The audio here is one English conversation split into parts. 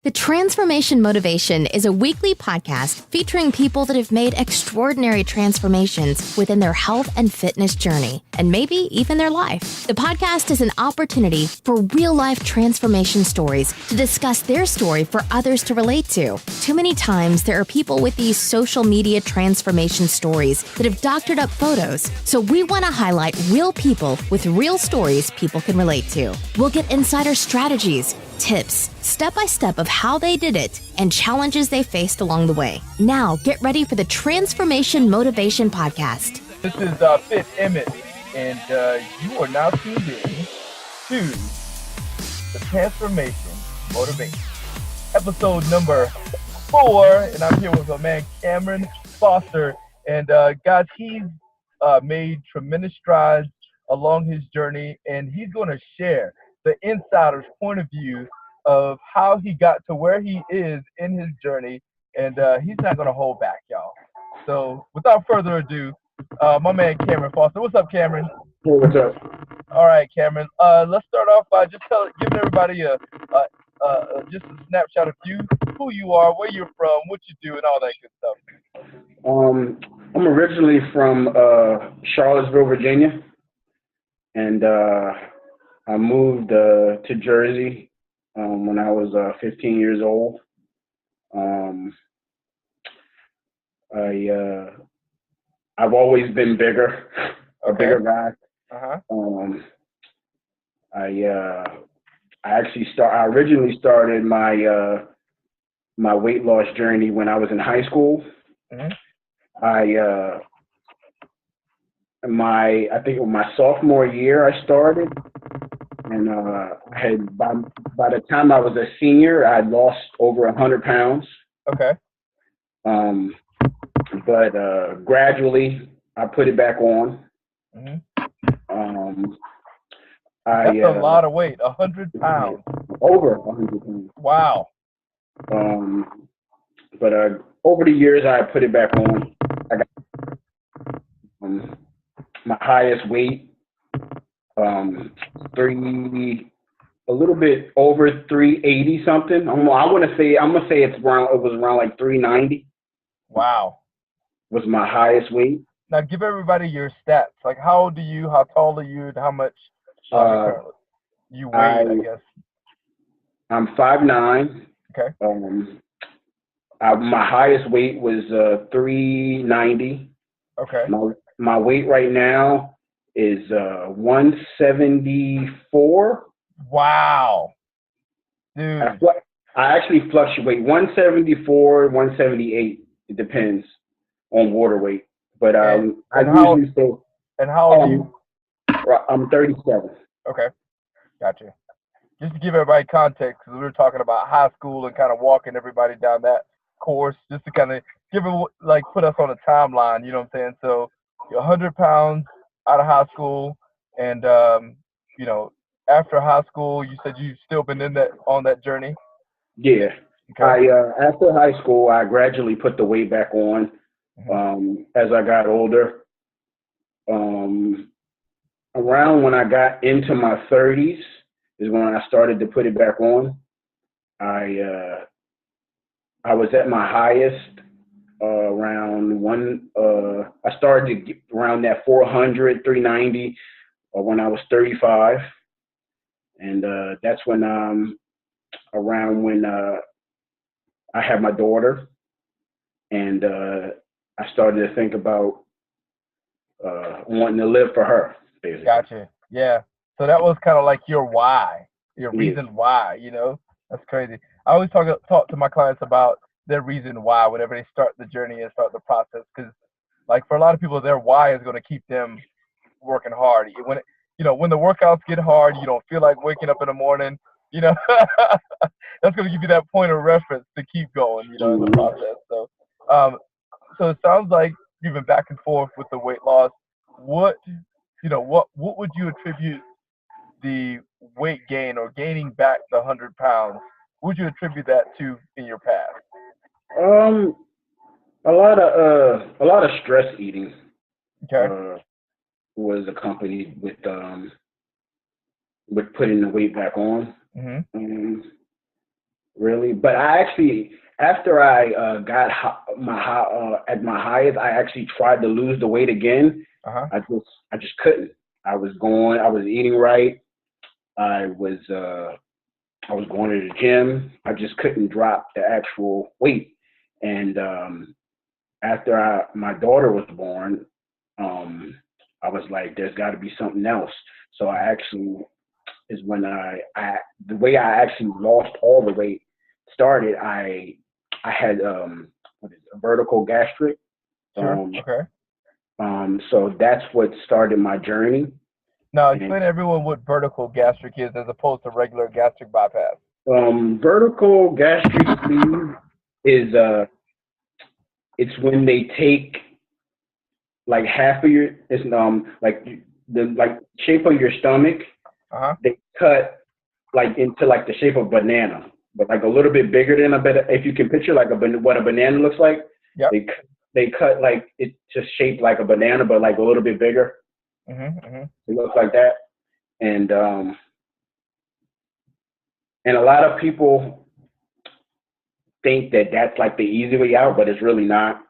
The Transformation Motivation is a weekly podcast featuring people that have made extraordinary transformations within their health and fitness journey, and maybe even their life. The podcast is an opportunity for real-life transformation stories to discuss their story for others to relate to. Too many times, there are people with these social media transformation stories that have doctored up photos, so we want to highlight real people with real stories people can relate to. We'll get insider strategies, tips, step-by-step of how they did it, and challenges they faced along the way. Now, get ready for the Transformation Motivation Podcast. This is Fifth Emmett, and you are now tuned in to the Transformation Motivation, episode number 4, and I'm here with my man Cameron Foster, and guys, he's made tremendous strides along his journey, and he's going to share the insider's point of view of how he got to where he is in his journey, and he's not going to hold back, y'all. So without further ado, my man Cameron Foster. What's up, Cameron? Hey, what's up? All right, Cameron. Let's start off by just giving everybody just a snapshot of you, who you are, where you're from, what you do, and all that good stuff. I'm originally from Charlottesville, Virginia, and I moved to Jersey when I was 15 years old. I've always been bigger, a bigger guy. I originally started my my weight loss journey when I was in high school. I think my sophomore year I started, and had by the time I was a senior, I had lost over 100 pounds. Okay. But gradually I put it back on. That's a lot of weight, 100 pounds. Over 100 pounds. Wow. But over the years, I put it back on. I got my highest weight, a little bit over 380 something. I'm gonna say it was around like 390. Wow. Was my highest weight. Now give everybody your stats. Like how old are you? How tall are you? And how much you weigh? I guess. I'm 5'9". Okay. My highest weight was 390. Okay. My weight right now is 174. Wow. Dude. I actually fluctuate 174, 178. It depends on water weight. But I usually say. And how old are you? I'm 37. Okay. Gotcha. Just to give everybody context, because we were talking about high school and kind of walking everybody down that course, just to kind of put us on a timeline, you know what I'm saying? So you're 100 pounds out of high school, and after high school, you said you've still been on that journey? Yeah. Okay. After high school, I gradually put the weight back on as I got older. Around when I got into my 30s is when I started to put it back on. I was at my highest around I started to get around that 400, 390 when I was 35. And that's when around when I had my daughter, and I started to think about wanting to live for her, basically. Gotcha. Yeah. So that was kind of like your why, your reason why, That's crazy. I always talk to my clients about their reason why whenever they start the journey and start the process, because like for a lot of people, their why is going to keep them working hard. When the workouts get hard, you don't feel like waking up in the morning, that's going to give you that point of reference to keep going, in the process. So, so it sounds like you've been back and forth with the weight loss. What would you attribute the weight gain or gaining back the 100 pounds? What would you attribute that to in your past? A lot of stress eating. Okay. Was accompanied with putting the weight back on. really. But I actually, after I got at my highest, I actually tried to lose the weight again. Uh-huh. I just couldn't. I was eating right. I was I was going to the gym. I just couldn't drop the actual weight. And after my daughter was born, I was like, there's got to be something else. So I actually is when the way I actually lost all the weight started. I had what is it, a vertical gastric. Sure. Um, Okay. so that's what started my journey. Now And explain to everyone what vertical gastric is as opposed to regular gastric bypass. vertical gastric sleeve is it's when they take like half of your it's like the like shape of your stomach, Uh-huh. they cut like into like the shape of banana, but like a little bit bigger than a bit. If you can picture like what a banana looks like, Yep. they cut like it just shaped like a banana, but like a little bit bigger. Mm-hmm. It looks like that, and a lot of people think that that's like the easy way out, but it's really not.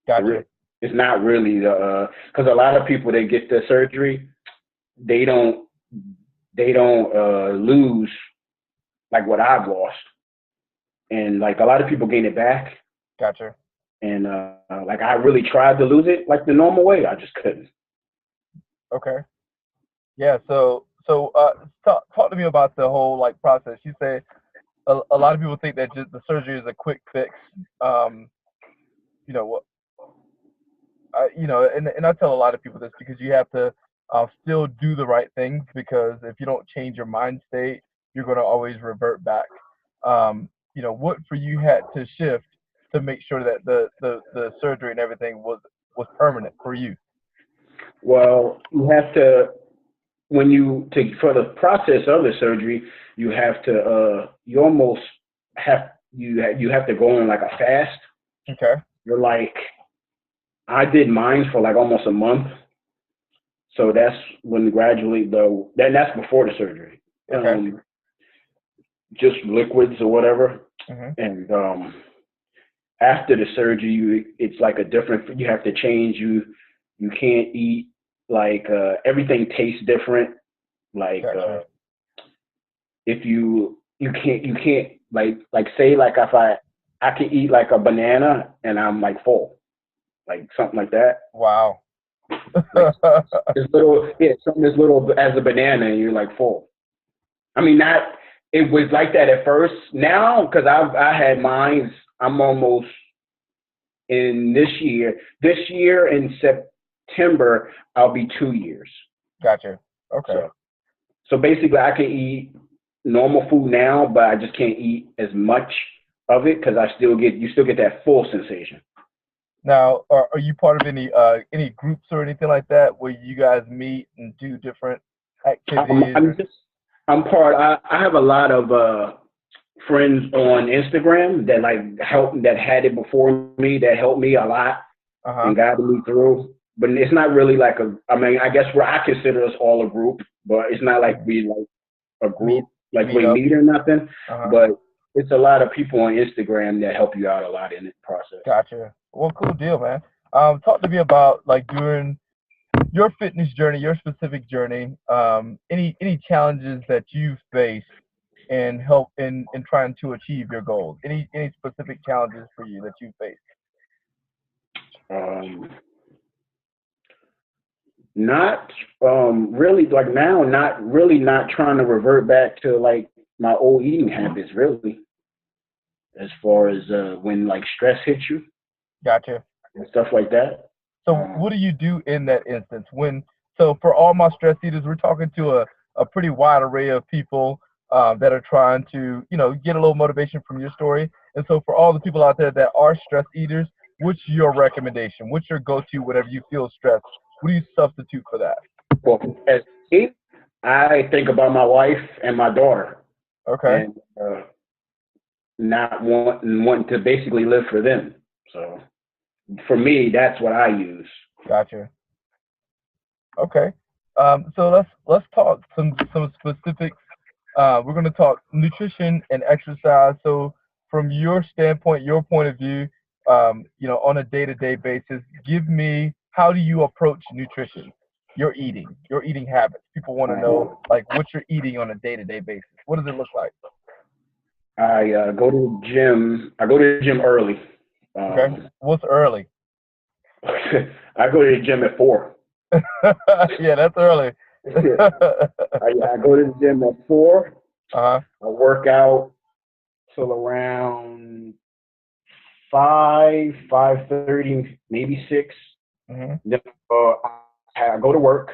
Gotcha. It's not really the because a lot of people that get the surgery, they don't lose like what I've lost, and like a lot of people gain it back, Gotcha. and like I really tried to lose it like the normal way, I just couldn't. Okay. Yeah. So talk to me about the whole like process. You say a lot of people think that just the surgery is a quick fix. Um, you know what? And I tell a lot of people this because you have to still do the right things because if you don't change your mind state, you're going to always revert back. What for you had to shift to make sure that the surgery and everything was permanent for you. Well, you have to when you take for the process of the surgery, you have to you almost you have to go on like a fast. Okay. You're like I did mine for like almost a month. So that's when gradually though that's before the surgery. Okay. Just liquids or whatever. Mm-hmm. And after the surgery it's like a different you have to change you can't eat like everything tastes different. Like Gotcha. if you can't like say like if I can eat like a banana and I'm like full. Like something like that. Wow. Like this little, something as little as a banana, and you're like full. I mean, not. It was like that at first. Now, because I had mine, I'm almost in this year. This year in September, I'll be 2 years. Gotcha. Okay. So basically, I can eat normal food now, but I just can't eat as much of it because you still get that full sensation. Now, are you part of any groups or anything like that where you guys meet and do different activities? I'm part. I have a lot of friends on Instagram that that had it before me that helped me a lot and guided me through. But it's not really like I guess where I consider us all a group, but it's not like we like a group we meet or nothing. But it's a lot of people on Instagram that help you out a lot in the process. Gotcha. Well, cool deal, man. Talk to me about like during your fitness journey, your specific journey. Any challenges that you've faced and help in trying to achieve your goals. Any specific challenges for you that you faced? Not really like now. Not trying to revert back to like my old eating habits. Really, as far as when like stress hits you. Gotcha. And stuff like that. So what do you do in that instance? So for all my stress eaters, we're talking to a pretty wide array of people that are trying to, get a little motivation from your story. And so for all the people out there that are stress eaters, what's your recommendation? What's your go-to whenever you feel stressed? What do you substitute for that? Well, as me, I think about my wife and my daughter. Okay. And not wanting to basically live for them. So for me, that's what I use. Gotcha. Okay. So let's talk some specifics We're going to talk nutrition and exercise. So, from your standpoint, your point of view, on a day-to-day basis, give me, how do you approach nutrition? Your eating habits. People want to know, like, what you're eating on a day-to-day basis. What does it look like? I go to the gym. I go to the gym early. Okay. What's early? I go to the gym at 4. Yeah, that's early. I go to the gym at 4. Uh-huh. I work out till around 5:30, maybe 6. Mm-hmm. Then I go to work.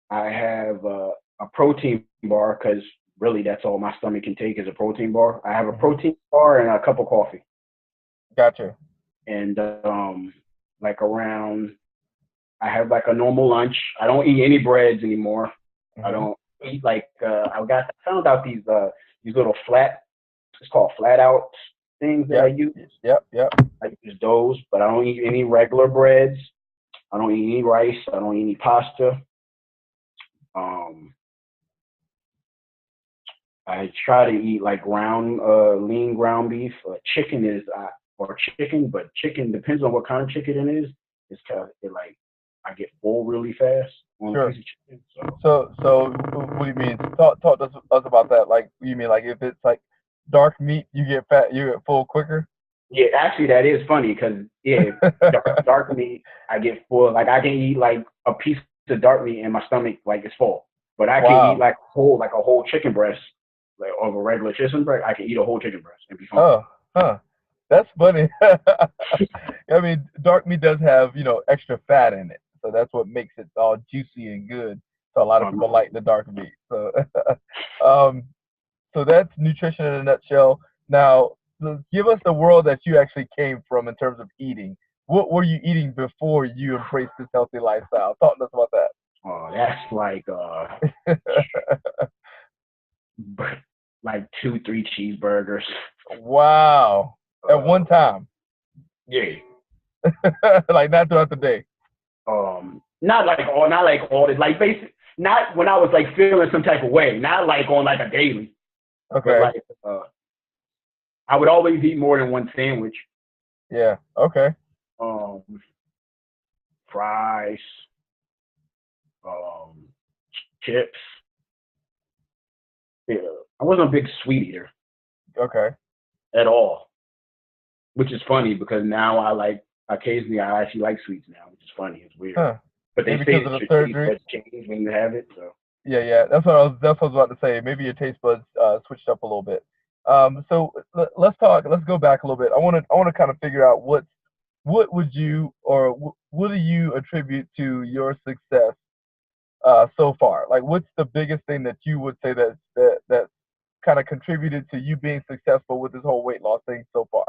I have a protein bar because really that's all my stomach can take is a protein bar. I have a protein bar and a cup of coffee. Gotcha. And like around, I have like a normal lunch. I don't eat any breads anymore. Mm-hmm. I don't eat like I found out these little it's called flat out things that I use. Yep. I use those, but I don't eat any regular breads. I don't eat any rice. I don't eat any pasta. I try to eat like lean ground beef. Chicken, but chicken depends on what kind of chicken it is. It's kind of I get full really fast on a piece of chicken. So what do you mean? Talk to us about that. Like, you mean like if it's like dark meat, you get full quicker? Yeah, actually that is funny because dark meat, I get full. Like I can eat like a piece of dark meat and my stomach like is full. But I can eat like a whole chicken breast, like of a regular chicken breast. I can eat a whole chicken breast and be fine. Oh, huh. That's funny. I mean, dark meat does have, extra fat in it. So that's what makes it all juicy and good. So a lot of people like the dark meat. So, so that's nutrition in a nutshell. Now, give us the world that you actually came from in terms of eating. What were you eating before you embraced this healthy lifestyle? Talk to us about that. Oh, that's like like 2-3 cheeseburgers. Wow. At one time. Yeah. Like not throughout the day. Not like all this, like basic. Not when I was like feeling some type of way. Not like on like a daily. Okay. But, like, I would always eat more than one sandwich. Yeah. Okay. Fries. Chips. Yeah. I wasn't a big sweet eater. Okay. At all. Which is funny because now I actually like sweets now, which is funny. It's weird. Huh. But they say your taste buds change when you have it. So. Yeah. That's what I was about to say. Maybe your taste buds switched up a little bit. So let's go back a little bit. I want to kind of figure out what would you, or what do you attribute to your success so far? Like, what's the biggest thing that you would say that kind of contributed to you being successful with this whole weight loss thing so far?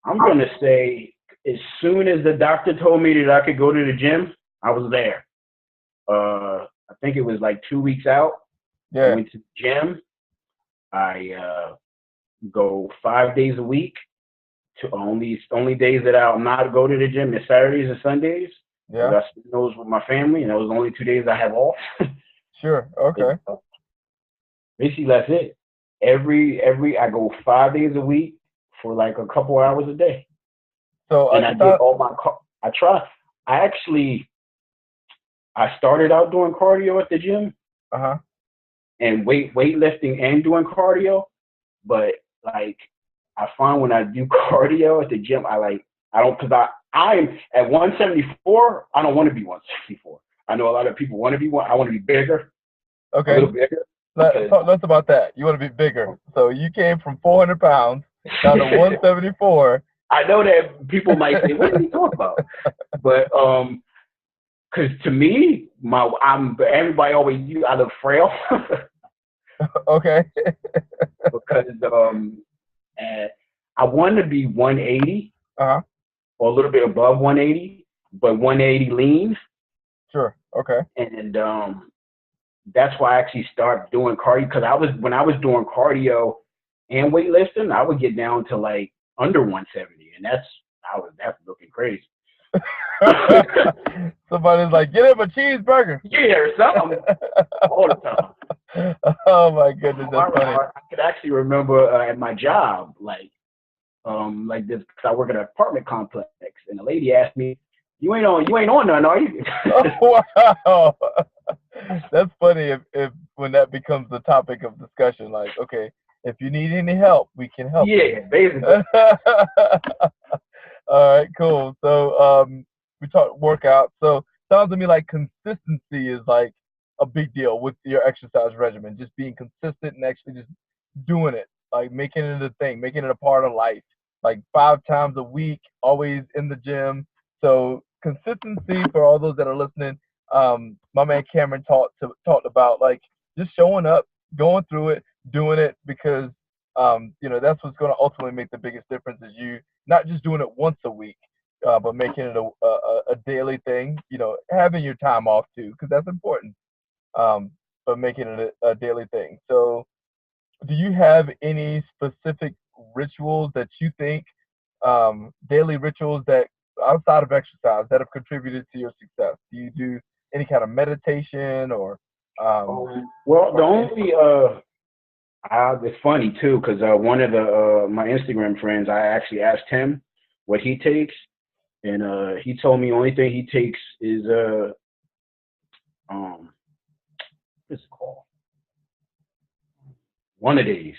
I'm going to say, as soon as the doctor told me that I could go to the gym, I was there. I think it was like 2 weeks out. Yeah. I went to the gym. I go 5 days a week. To only days that I'll not go to the gym is Saturdays and Sundays. Yeah. I spend those with my family, and those are the only 2 days I have off. Sure. Okay. Basically, that's it. I go 5 days a week for like a couple hours a day. So and I did all my. I try. I started out doing cardio at the gym. And weightlifting and doing cardio, but like I find when I do cardio at the gym, I'm at 174. I don't want to be 164. I know a lot of people want to be one. I want to be bigger. Okay. A little bigger. Let's about that. You want to be bigger. So you came from 400 pounds down to 174. I know that people might say, "What are you talking about?" But because to me, everybody always I look frail. Okay. Because I want to be 180, or a little bit above 180, but 180 lean. Sure. Okay. And that's why I actually started doing cardio, because when I was doing cardio and weightlifting, I would get down to like under 170, and that's looking crazy. Somebody's like, get him a cheeseburger. Yeah, or something. All the time. Oh my goodness, that's funny. I could actually remember at my job, like this, because I work at an apartment complex, and the lady asked me, you ain't on none, are you?" Oh, wow. That's funny if when that becomes the topic of discussion. Like, okay, if you need any help, we can help you. Yeah, basically. All right, cool. So we talked workout. So sounds to me like consistency is like a big deal with your exercise regimen. Just being consistent and actually just doing it, like making it a thing, making it a part of life. Like 5 times a week, always in the gym. So consistency for all those that are listening. My man Cameron talked about like just showing up, going through it, doing it because that's what's going to ultimately make the biggest difference is you not just doing it once a week, but making it a daily thing. Having your time off too, because that's important. But making it a daily thing. So, do you have any specific rituals that you think, daily rituals that outside of exercise that have contributed to your success? Do you do any kind of meditation or Well, the or any, only it's funny too, because one of the my Instagram friends, I actually asked him what he takes, and he told me only thing he takes is what's it called? One of these.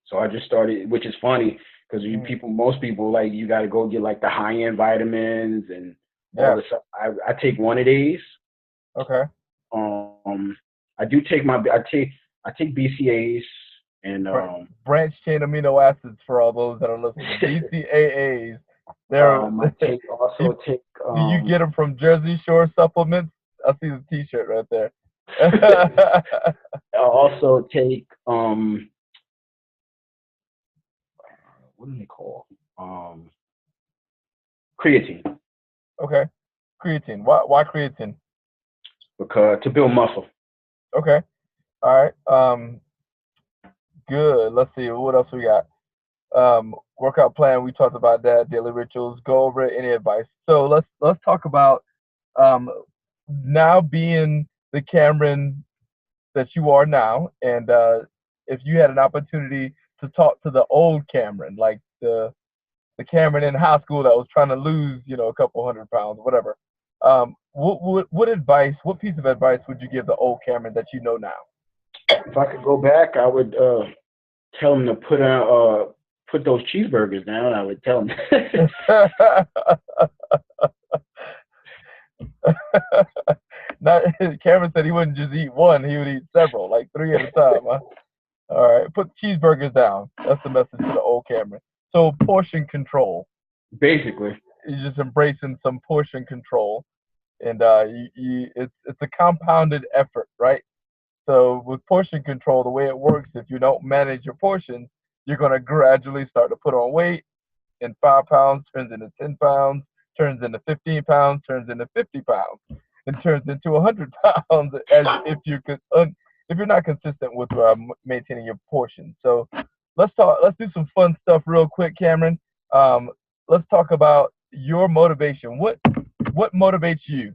So I just started, which is funny because most people like you got to go get like the high end vitamins and all this stuff. I take one of these. Okay. I do take I take BCAAs and branch chain amino acids for all those that are listening. BCAAs. They're I take do you get them from Jersey Shore Supplements? I see the T-shirt right there. I also take what do they call creatine. Okay, creatine. Why creatine? Because to build muscle. Okay, all right. Good. Let's see what else we got. Workout plan. We talked about that. Daily rituals. Go over it. Any advice? So let's talk about um now being the Cameron that you are now, and if you had an opportunity to talk to the old Cameron, like the Cameron in high school that was trying to lose, a couple 100 pounds, whatever. What advice, what piece of advice would you give the old Cameron that you know now? If I could go back, I would tell him to put those cheeseburgers down. I would tell him. Not, Cameron said he wouldn't just eat one; he would eat several, like 3 at a time. Huh? All right, put cheeseburgers down. That's the message to the old Cameron. So portion control. Basically, You're just embracing some portion control, and it's a compounded effort, right? So with portion control, the way it works, if you don't manage your portions, you're going to gradually start to put on weight, and 5 pounds turns into 10 pounds, turns into 15 pounds, turns into 50 pounds, and turns into 100 pounds as if you're not consistent with maintaining your portions. So let's do some fun stuff real quick, Cameron. Um, let's talk about your motivation. What motivates you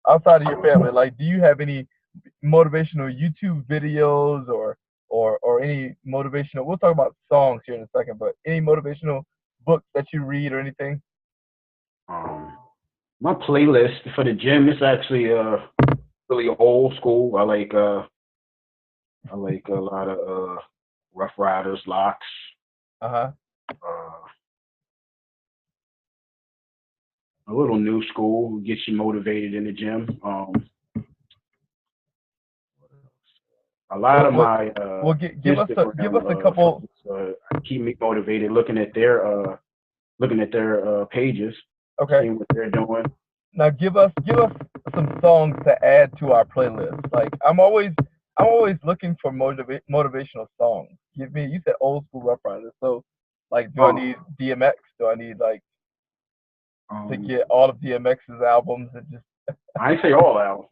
outside of your family? Like, do you have any motivational YouTube videos or any motivational? We'll talk about songs here in a second, but any motivational books that you read or anything? My playlist for the gym is actually really old school. I like a lot of Rough Riders, Locks. Uh-huh. A little new school gets you motivated in the gym. A lot of my give us a couple. Keep me motivated looking at their pages, Okay. seeing what they're doing. Now give us some songs to add to our playlist. Like I'm always looking for motivational songs. You said old school Rough Riders. So like, do I need DMX? Do I need like to get all of DMX's albums and just? I ain't say all albums.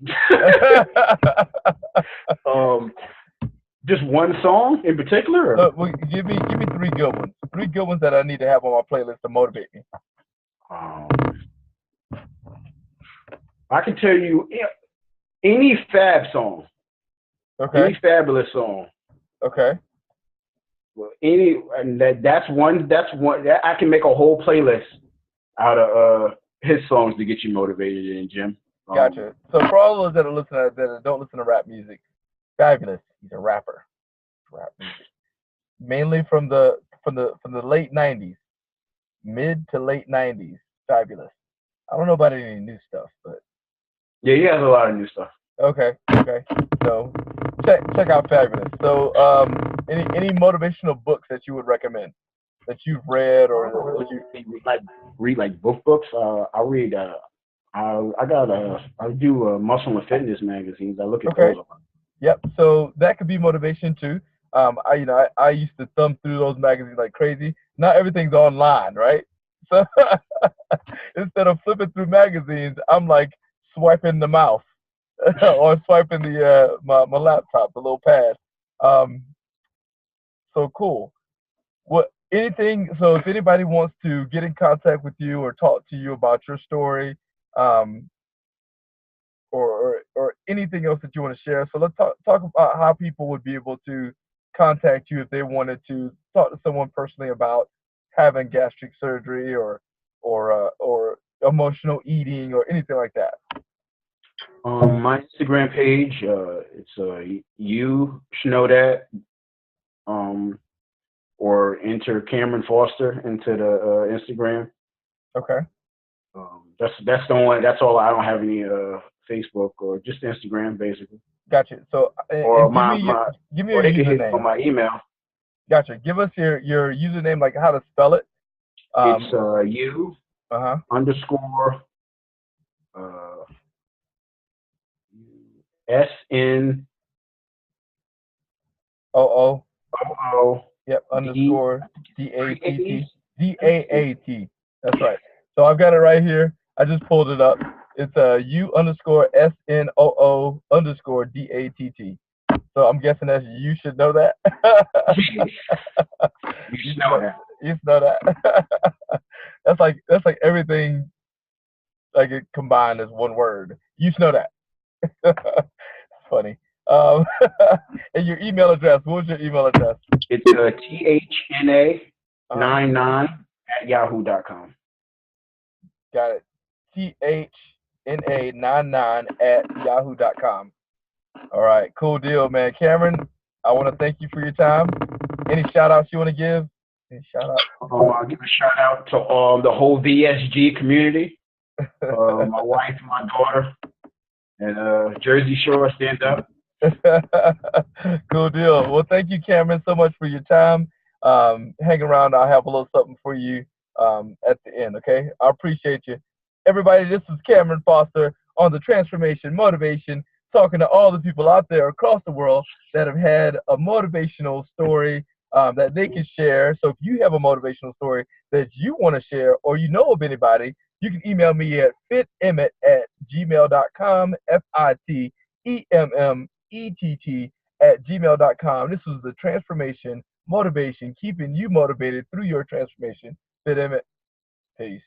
Just one song in particular? Well, give me 3 good ones. 3 good ones that I need to have on my playlist to motivate me. I can tell you any Fab song. Okay. Any Fabulous song. Okay. Well, that's one that I can make a whole playlist out of his songs to get you motivated in, Jim. Gotcha. So for all those that don't listen to rap music, Fabulous. He's a rapper. Rap music. Mainly from the late '90s, mid to late '90s. Fabulous. I don't know about any new stuff, but yeah, he has a lot of new stuff. Okay. So check out Fabulous. So any motivational books that you would recommend that you've read or that you read like books? I read. I do muscle and fitness magazines. I look at those. Yep. So that could be motivation too. I used to thumb through those magazines like crazy. Not everything's online, right? So instead of flipping through magazines, I'm like swiping the mouse or swiping the my laptop, the little pad. So cool. So if anybody wants to get in contact with you or talk to you about your story, or anything else that you want to share, so let's talk about how people would be able to contact you if they wanted to talk to someone personally about having gastric surgery or emotional eating or anything like that. My Instagram page, it's you should know that, or enter Cameron Foster into the Instagram. Okay. That's the one. That's all. I don't have any Facebook or just Instagram, basically. Gotcha. So or give me your username. On my email. Gotcha. Give us your username, like how to spell it. It's you underscore SN Yep, underscore DAAT. That's right. So I've got it right here. I just pulled it up. It's U underscore SNOO underscore DATT. So I'm guessing that's you should know that. You should know that. You should know that. That's like everything, like it combined as one word. You should know that. It's funny. And your email address. What was your email address? It's THNA99@yahoo.com. Got it. THNA99@yahoo.com. All right, cool deal, man. Cameron, I want to thank you for your time. Any shout outs you want to give? Any shout out? I'll give a shout out to the whole VSG community. My wife, my daughter, and Jersey Shore, stand up. Cool deal. Well, thank you, Cameron, so much for your time. Hang around. I'll have a little something for you at the end, okay? I appreciate you. Everybody, this is Cameron Foster on the Transformation Motivation, talking to all the people out there across the world that have had a motivational story that they can share. So if you have a motivational story that you want to share, or you know of anybody, you can email me at fitemmett@gmail.com, FITEMMETT@gmail.com. This is the Transformation Motivation, keeping you motivated through your transformation. Fit Emmett. Peace.